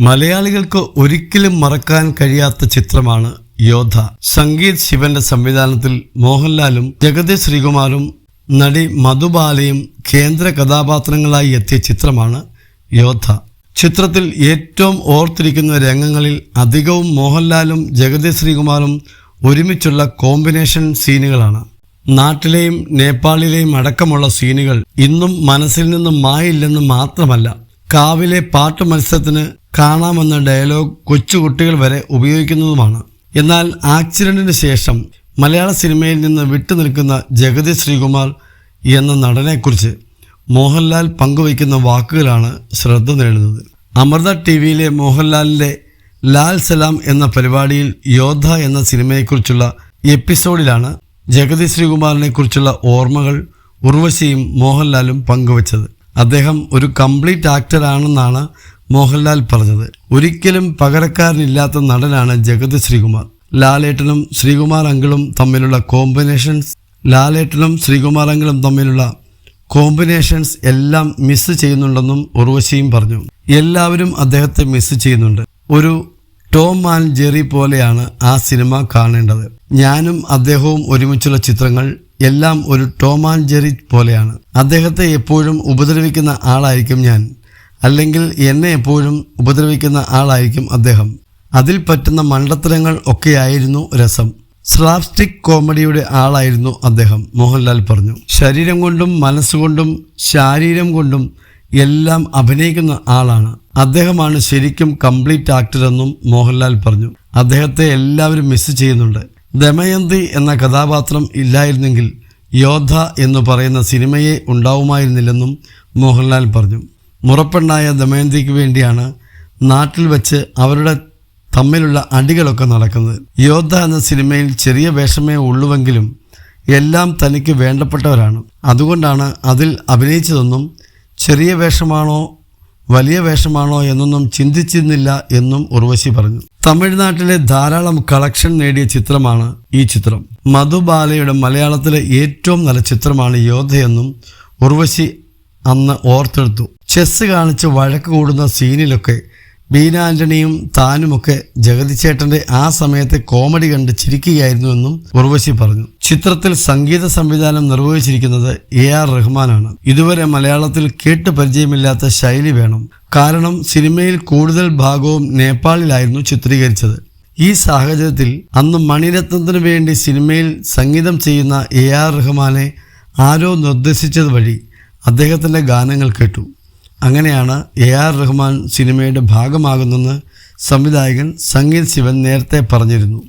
മലയാളികൾക്ക് ഒരിക്കലും മറക്കാൻ കഴിയാത്ത ചിത്രമാണ് യോദ്ധ. സംഗീത് ശിവന്റെ സംവിധാനത്തിൽ മോഹൻലാലും ജഗതി ശ്രീകുമാറും നടി മധുബാലയും കേന്ദ്ര കഥാപാത്രങ്ങളായി എത്തിയ ചിത്രമാണ് യോദ്ധ. ചിത്രത്തിൽ ഏറ്റവും ഓർത്തിരിക്കുന്ന രംഗങ്ങളിൽ അധികവും മോഹൻലാലും ജഗതി ശ്രീകുമാറും ഒരുമിച്ചുള്ള കോമ്പിനേഷൻ സീനുകളാണ്. നാട്ടിലെയും നേപ്പാളിലെയും അടക്കമുള്ള സീനുകൾ ഇന്നും മനസ്സിൽ നിന്നും മായില്ലെന്ന് മാത്രമല്ല, കാവിലെ പാട്ട് മത്സരത്തിന് കാണാമെന്ന ഡയലോഗ് കൊച്ചുകുട്ടികൾ വരെ ഉപയോഗിക്കുന്നതുമാണ്. എന്നാൽ ആക്സിഡന്റിന് ശേഷം മലയാള സിനിമയിൽ നിന്ന് വിട്ടുനിൽക്കുന്ന ജഗതി ശ്രീകുമാർ എന്ന നടനെക്കുറിച്ച് മോഹൻലാൽ പങ്കുവയ്ക്കുന്ന വാക്കുകളാണ് ശ്രദ്ധ നേടുന്നത്. അമൃത ടിവിയിലെ മോഹൻലാലിൻ്റെ ലാൽ സലാം എന്ന പരിപാടിയിൽ യോദ്ധ എന്ന സിനിമയെക്കുറിച്ചുള്ള എപ്പിസോഡിലാണ് ജഗതി ശ്രീകുമാറിനെ കുറിച്ചുള്ള ഓർമ്മകൾ ഉർവശിയും മോഹൻലാലും പങ്കുവച്ചത്. അദ്ദേഹം ഒരു കംപ്ലീറ്റ് ആക്ടറാണെന്നാണ് മോഹൻലാൽ പറഞ്ഞത്. ഒരിക്കലും പകരക്കാരനില്ലാത്ത നടനാണ് ജഗതി ശ്രീകുമാർ. ലാലേട്ടനും ശ്രീകുമാർ അങ്കിളും തമ്മിലുള്ള കോമ്പിനേഷൻസ് എല്ലാം മിസ് ചെയ്യുന്നുണ്ടെന്നും ഉർവശിയും പറഞ്ഞു. എല്ലാവരും അദ്ദേഹത്തെ മിസ് ചെയ്യുന്നുണ്ട്. ഒരു ടോം ആൻഡ് ജെറി പോലെയാണ് ആ സിനിമ കാണേണ്ടത്. ഞാനും അദ്ദേഹവും ഒരുമിച്ചുള്ള ചിത്രങ്ങൾ എല്ലാം ഒരു ടോം ആൻഡ് ജെറി പോലെയാണ്. അദ്ദേഹത്തെ എപ്പോഴും ഉപദ്രവിക്കുന്ന ആളായിരിക്കും ഞാൻ, അല്ലെങ്കിൽ എന്നെ എപ്പോഴും ഉപദ്രവിക്കുന്ന ആളായിരിക്കും അദ്ദേഹം. അതിൽ പറ്റുന്ന മണ്ടത്തരങ്ങൾ ഒക്കെയായിരുന്നു രസം. സ്ലാപ്സ്റ്റിക് കോമഡിയുടെ ആളായിരുന്നു അദ്ദേഹം, മോഹൻലാൽ പറഞ്ഞു. ശരീരം കൊണ്ടും മനസ്സുകൊണ്ടും ശാരീരം കൊണ്ടും എല്ലാം അഭിനയിക്കുന്ന ആളാണ്. അദ്ദേഹമാണ് ശരിക്കും കംപ്ലീറ്റ് ആക്ടർ എന്നും മോഹൻലാൽ പറഞ്ഞു. അദ്ദേഹത്തെ എല്ലാവരും മിസ് ചെയ്യുന്നുണ്ട്. ദമയന്തി എന്ന കഥാപാത്രം ഇല്ലായിരുന്നെങ്കിൽ യോദ്ധ എന്ന് പറയുന്ന സിനിമയെ ഉണ്ടാവുമായിരുന്നില്ലെന്നും മോഹൻലാൽ പറഞ്ഞു. മുറപ്പെണ്ണായ ദമയന്തിക്ക് വേണ്ടിയാണ് നാട്ടിൽ വെച്ച് അവരുടെ തമ്മിലുള്ള അടികളൊക്കെ നടക്കുന്നത്. യോദ്ധ എന്ന സിനിമയിൽ ചെറിയ വേഷമേ ഉള്ളുവെങ്കിലും എല്ലാം തനിക്ക് വേണ്ടപ്പെട്ടവരാണ്. അതുകൊണ്ടാണ് അതിൽ അഭിനയിച്ചതെന്നും ചെറിയ വേഷമാണോ വലിയ വേഷമാണോ എന്നൊന്നും ചിന്തിച്ചിരുന്നില്ല എന്നും ഉർവശി പറഞ്ഞു. തമിഴ്നാട്ടിലെ ധാരാളം കളക്ഷൻ നേടിയ ചിത്രമാണ് ഈ ചിത്രം. മധുബാലയുടെ മലയാളത്തിലെ ഏറ്റവും നല്ല ചിത്രമാണ് യോദ്ധയെന്നും ഉർവശി അന്ന് ഓർത്തെടുത്തു. ചെസ് കാണിച്ച് വഴക്ക് കൂടുന്ന സീനിലൊക്കെ ബീന ആന്റണിയും താനുമൊക്കെ ജഗതിച്ചേട്ടന്റെ ആ സമയത്തെ കോമഡി കണ്ട് ചിരിക്കുകയായിരുന്നുവെന്നും ഉർവശി പറഞ്ഞു. ചിത്രത്തിൽ സംഗീത സംവിധാനം നിർവഹിച്ചിരിക്കുന്നത് AR റഹ്മാനാണ്. ഇതുവരെ മലയാളത്തിൽ കേട്ട് പരിചയമില്ലാത്ത ശൈലി വേണം. കാരണം സിനിമയിൽ കൂടുതൽ ഭാഗവും നേപ്പാളിലായിരുന്നു ചിത്രീകരിച്ചത്. ഈ സാഹചര്യത്തിൽ അന്ന് മണിരത്നത്തിന് വേണ്ടി സിനിമയിൽ സംഗീതം ചെയ്യുന്ന AR റഹ്മാനെ ആരോ നിർദ്ദേശിച്ചത് വഴി അദ്ദേഹത്തിൻ്റെ ഗാനങ്ങൾ കേട്ടു. അങ്ങനെയാണ് AR റഹ്മാൻ സിനിമയുടെ ഭാഗമാകുന്നെന്ന് സംവിധായകൻ സംഗീത് ശിവൻ നേരത്തെ പറഞ്ഞിരുന്നു.